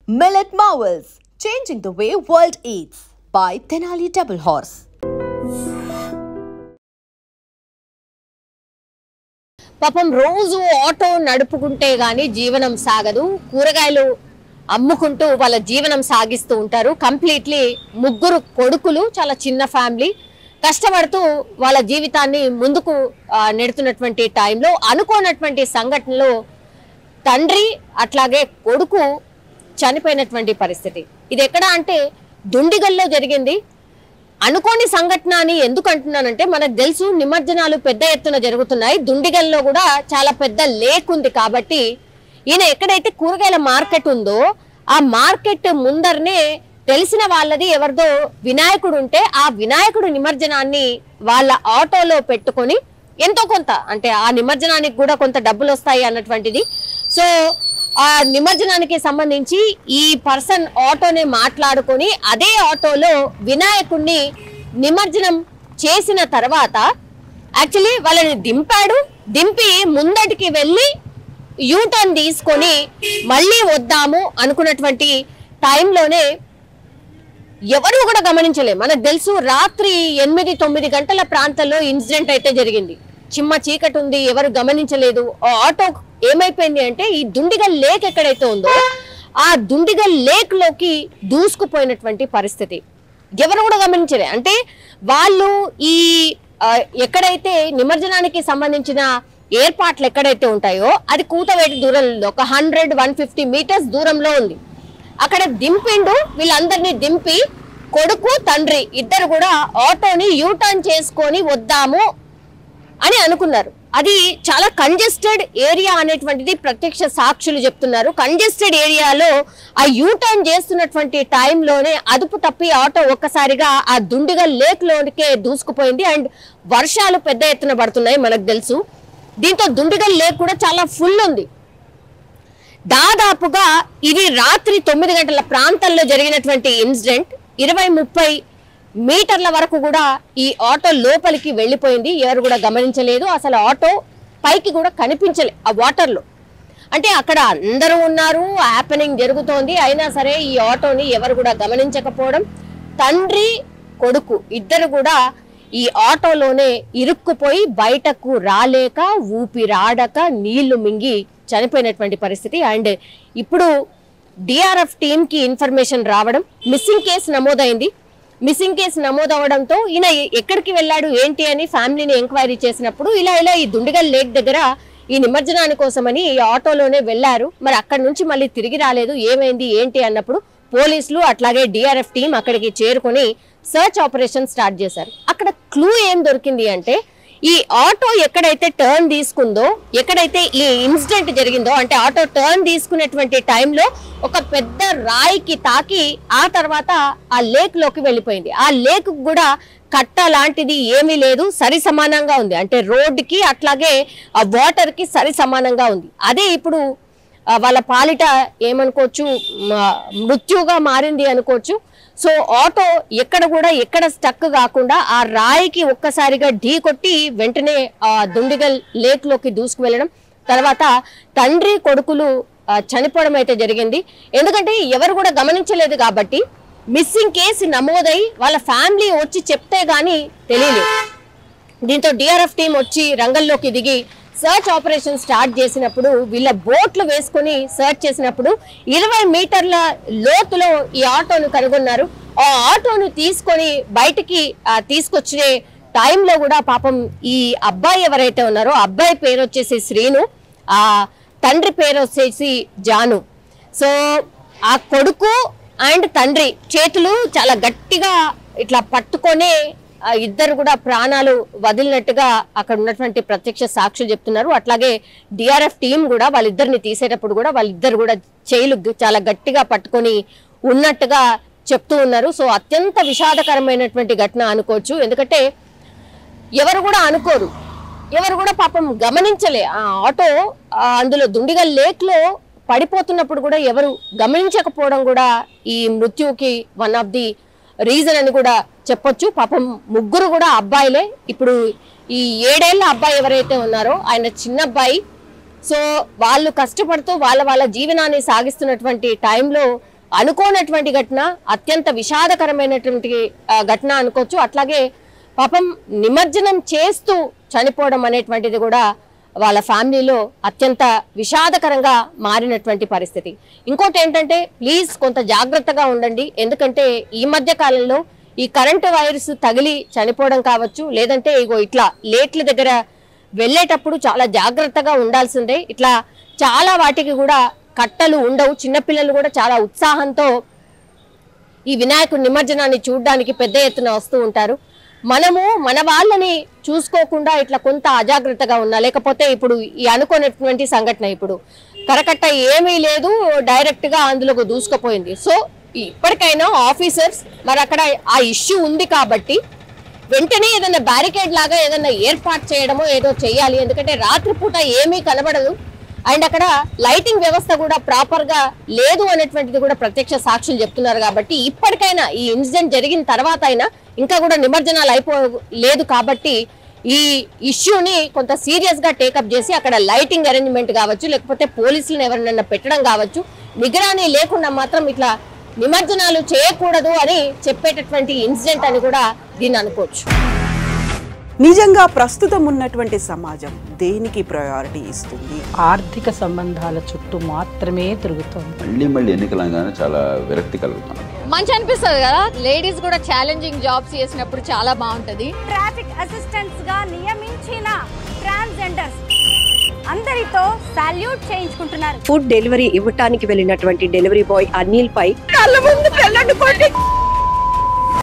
Millet Marvels, changing the way world eats by Tenali Double Horse. పాపం రోజు auto నడుపుకుంటే గానీ జీవనం సాగదు. కూరగాయలు అమ్ముకుంటూ వాళ్ళ జీవనం సాగిస్తూ ఉంటారు. కంప్లీట్లీ ముగ్గురు కొడుకులు, చాలా చిన్న ఫ్యామిలీ, కష్టపడుతూ వాళ్ళ జీవితాన్ని ముందుకు నెడుతున్నటువంటి టైంలో అనుకోనటువంటి సంఘటనలో తండ్రి అట్లాగే కొడుకు చనిపోయినటువంటి పరిస్థితి. ఇది ఎక్కడ అంటే దుండిగల్లో జరిగింది. అనుకోని సంఘటన అని ఎందుకు అంటున్నానంటే, మనకు తెలుసు నిమజ్జనాలు పెద్ద ఎత్తున జరుగుతున్నాయి. దుండిగల్లో కూడా చాలా పెద్ద లేక్ ఉంది కాబట్టి ఈయన ఎక్కడైతే కూరగాయల మార్కెట్ ఉందో ఆ మార్కెట్ ముందరనే తెలిసిన వాళ్ళది ఎవరిదో వినాయకుడు ఉంటే ఆ వినాయకుడు నిమజ్జనాన్ని వాళ్ళ ఆటోలో పెట్టుకొని ఎంతో కొంత, అంటే ఆ నిమజ్జనానికి కూడా కొంత డబ్బులు వస్తాయి అన్నటువంటిది. సో ఆ నిమజ్జనానికి సంబంధించి ఈ పర్సన్ ఆటోని మాట్లాడుకొని అదే ఆటోలో వినాయకుడిని నిమజ్జనం చేసిన తర్వాత యాక్చువల్లీ వాళ్ళని దింపి ముందటికి వెళ్ళి యూటర్న్ తీసుకొని మళ్ళీ వద్దాము అనుకున్నటువంటి టైంలోనే ఎవరు కూడా గమనించలేదు. మనకు తెలుసు రాత్రి 8-9 గంటల ప్రాంతంలో ఇన్సిడెంట్ అయితే జరిగింది. చిమ్మ చీకటి ఉంది, ఎవరు గమనించలేదు. ఆటో ఏమైపోయింది అంటే ఈ దుండిగల్ లేక్ ఎక్కడైతే ఉందో ఆ దుండిగల్ లేక్ లోకి దూసుకుపోయినటువంటి పరిస్థితి. ఎవరు కూడా గమనించలే. అంటే వాళ్ళు ఈ ఎక్కడైతే నిమజ్జనానికి సంబంధించిన ఏర్పాట్లు ఎక్కడైతే ఉంటాయో అది కూతవేటి దూరంలో ఒక 100-150 మీటర్స్ దూరంలో ఉంది. అక్కడ దింపిండు. వీళ్ళందరినీ దింపి కొడుకు తండ్రి ఇద్దరు కూడా ఆటోని యూటర్న్ చేసుకొని వద్దాము అని అనుకున్నారు. అది చాలా కంజెస్టెడ్ ఏరియా అనేటువంటిది ప్రత్యక్ష సాక్షులు చెప్తున్నారు. కంజెస్టెడ్ ఏరియాలో ఆ యూటర్న్ చేస్తున్నటువంటి టైంలోనే అదుపు తప్పి ఆటో ఒక్కసారిగా ఆ దుండిగల్ లేక్ లోనికే దూసుకుపోయింది. అండ్ వర్షాలు పెద్ద ఎత్తున పడుతున్నాయి మనకు తెలుసు. దీంతో దుండిగల్ లేక్ కూడా చాలా ఫుల్ ఉంది. దాదాపుగా ఇది రాత్రి 9 గంటల ప్రాంతంలో జరిగినటువంటి ఇన్సిడెంట్. 20-30 మీటర్ల వరకు కూడా ఈ ఆటో లోపలికి వెళ్ళిపోయింది. ఎవరు కూడా గమనించలేదు. అసలు ఆటో పైకి కూడా కనిపించలే ఆ వాటర్లో. అంటే అక్కడ అందరూ ఉన్నారు, హ్యాపెనింగ్ జరుగుతోంది, అయినా సరే ఈ ఆటోని ఎవరు కూడా గమనించకపోవడం. తండ్రి కొడుకు ఇద్దరు కూడా ఈ ఆటోలోనే ఇరుక్కుపోయి బయటకు రాలేక ఊపిరాడక నీళ్లు మింగి చనిపోయినటువంటి పరిస్థితి. అండ్ ఇప్పుడు డిఆర్ఎఫ్ టీంకి ఇన్ఫర్మేషన్ రావడం, మిస్సింగ్ కేసు నమోదైంది. మిస్సింగ్ కేసు నమోదవడంతో ఈయన ఎక్కడికి వెళ్ళాడు ఏంటి అని ఫ్యామిలీని ఎంక్వైరీ చేసినప్పుడు ఇలా ఈ దుండిగల్ లేక్ దగ్గర ఈ నిమజ్జనాని కోసమని ఈ ఆటోలోనే వెళ్ళారు. మరి అక్కడి నుంచి మళ్ళీ తిరిగి రాలేదు, ఏమైంది ఏంటి అన్నప్పుడు పోలీసులు అట్లాగే డిఆర్ఎఫ్ టీం అక్కడికి చేరుకొని సర్చ్ ఆపరేషన్ స్టార్ట్ చేశారు. అక్కడ క్లూ ఏం దొరికింది అంటే, ఈ ఆటో ఎక్కడైతే టర్న్ తీసుకుందో, ఎక్కడైతే ఈ ఇన్సిడెంట్ జరిగిందో, అంటే ఆటో టర్న్ తీసుకునేటువంటి టైంలో ఒక పెద్ద రాయికి తాకి ఆ తర్వాత ఆ లేక్ లోకి వెళ్ళిపోయింది. ఆ లేక్ కూడా కట్ట లాంటిది ఏమీ లేదు, సరి సమానంగా ఉంది. అంటే రోడ్డుకి అట్లాగే ఆ వాటర్ కి సరి సమానంగా ఉంది. అదే ఇప్పుడు వాళ్ళ పాలిట ఏమనుకోవచ్చు, మృత్యుగా మారింది అనుకోవచ్చు. సో ఆటో ఎక్కడ స్టక్ కాకుండా ఆ రాయికి ఒక్కసారిగా ఢీ కొట్టి వెంటనే ఆ దుండిగల్ లేక్ లోకి దూసుకు వెళ్ళడం, తర్వాత తండ్రి కొడుకులు చనిపోవడం అయితే జరిగింది. ఎందుకంటే ఎవరు కూడా గమనించలేదు కాబట్టి మిస్సింగ్ కేసు నమోదై వాళ్ళ ఫ్యామిలీ వచ్చి చెప్తే గానీ తెలియలేదు. దీంతో డిఆర్ఎఫ్ టీం వచ్చి రంగంలోకి దిగి సర్చ్ ఆపరేషన్ స్టార్ట్ చేసినప్పుడు, వీళ్ళ బోట్లు వేసుకుని సర్చ్ చేసినప్పుడు 20 మీటర్ల లోతులో ఈ ఆటోను కనుగొన్నారు. ఆ ఆటోను తీసుకొని బయటికి తీసుకొచ్చే టైంలో కూడా పాపం ఈ అబ్బాయి ఎవరైతే ఉన్నారో అబ్బాయి పేరు వచ్చేసి శ్రీను, ఆ తండ్రి పేరు వచ్చేసి జాను. సో ఆ కొడుకు అండ్ తండ్రి చేతులు చాలా గట్టిగా ఇట్లా పట్టుకొని ఇద్దరు కూడా ప్రాణాలు వదిలినట్టుగా అక్కడ ఉన్నటువంటి ప్రత్యక్ష సాక్షులు చెప్తున్నారు. అట్లాగే డిఆర్ఎఫ్ టీం కూడా వాళ్ళిద్దరిని తీసేటప్పుడు కూడా వాళ్ళిద్దరు కూడా చేయిలు చాలా గట్టిగా పట్టుకొని ఉన్నట్టుగా చెప్తూ ఉన్నారు. సో అత్యంత విషాదకరమైనటువంటి ఘటన అనుకోవచ్చు. ఎందుకంటే ఎవరు కూడా అనుకోరు, ఎవరు కూడా పాపం గమనించలే. ఆ ఆటో అందులో దుండిగల్ లేక్ లో పడిపోతున్నప్పుడు కూడా ఎవరు గమనించకపోవడం కూడా ఈ మృత్యుకి వన్ ఆఫ్ ది రీజన్ అని కూడా చెప్పొచ్చు. పాపం ముగ్గురు కూడా అబ్బాయిలే. ఇప్పుడు ఈ 7 ఏళ్ల అబ్బాయి ఎవరైతే ఉన్నారో ఆయన చిన్న అబ్బాయి. సో వాళ్ళు కష్టపడుతూ వాళ్ళ జీవనాన్ని సాగిస్తున్నటువంటి టైంలో అనుకోనటువంటి ఘటన, అత్యంత విషాదకరమైనటువంటి ఘటన అనుకోవచ్చు. అట్లాగే పాపం నిమజ్జనం చేస్తూ చనిపోవడం అనేటువంటిది కూడా వాళ్ళ ఫ్యామిలీలో అత్యంత విషాదకరంగా మారినటువంటి పరిస్థితి. ఇంకోటి ఏంటంటే ప్లీజ్ కొంత జాగ్రత్తగా ఉండండి. ఎందుకంటే ఈ మధ్య కాలంలో ఈ కరెంటు వైర్స్ తగిలి చనిపోవడం కావచ్చు, లేదంటే ఇగో ఇట్లా లేట్ల దగ్గర వెళ్ళేటప్పుడు చాలా జాగ్రత్తగా ఉండాల్సిందే. ఇట్లా చాలా వాటికి కూడా కట్టలు ఉండవు. చిన్నపిల్లలు కూడా చాలా ఉత్సాహంతో ఈ వినాయకుడి నిమజ్జనాన్ని చూడడానికి పెద్ద ఎత్తున వస్తూ ఉంటారు. మనము మన వాళ్ళని చూసుకోకుండా ఇట్లా కొంత అజాగ్రత్తగా ఉన్నా, లేకపోతే ఇప్పుడు ఈ అనుకున్నటువంటి సంఘటన, ఇప్పుడు కరకట్ట ఏమీ లేదు, డైరెక్ట్ గా అందులోకి దూసుకుపోయింది. సో ఇప్పటికైనా ఆఫీసర్స్ మరి అక్కడ ఆ ఇష్యూ ఉంది కాబట్టి వెంటనే ఏదైనా బ్యారికేడ్ లాగా ఏదైనా ఏర్పాటు చేయడమో ఏదో చేయాలి. ఎందుకంటే రాత్రిపూట ఏమీ కనబడదు, అండ్ అక్కడ లైటింగ్ వ్యవస్థ కూడా ప్రాపర్ గా లేదు అనేటువంటిది కూడా ప్రత్యక్ష సాక్షులు చెప్తున్నారు. కాబట్టి ఇప్పటికైనా ఈ ఇన్సిడెంట్ జరిగిన తర్వాత అయినా, ఇంకా కూడా నిమజ్జనాలు అయిపోలేదు కాబట్టి ఈ ఇష్యూని కొంత సీరియస్ గా టేకప్ చేసి అక్కడ లైటింగ్ అరేంజ్మెంట్ కావచ్చు, లేకపోతే పోలీసులను ఎవరినైనా పెట్టడం కావచ్చు, నిగరాని లేకుండా మాత్రం ఇట్లా నిమజ్జనాలు చేయకూడదు అని చెప్పేటటువంటి ఇన్సిడెంట్ అని కూడా దీన్ని అనుకోవచ్చు. నిజంగా ప్రస్తుతం ఉన్నటువంటి సమాజం దేనికి ప్రయారిటీ ఇస్తుంది? ఆర్థిక సంబంధాల చుట్టూ మాత్రమే తిరుగుతుంది. మళ్ళీ ఎన్నికలంగానే చాలా విరక్తి కలుగుతాం. మంచి అనిపిస్తుంది కదా, లేడీస్ కూడా ఛాలెంజింగ్ జాబ్స్ చేసినప్పుడు చాలా బాగుంటది. ట్రాఫిక్ అసిస్టెంట్స్ గా నియమించిన ట్రాన్స్జెండర్స్ అందరితో సాల్యూట్ చేయించుకుంటున్నారు. ఫుడ్ డెలివరీ ఇవ్వటానికి వెళ్ళినటువంటి డెలివరీ బాయ్ అనిల్ పై కళ్ళ ముందు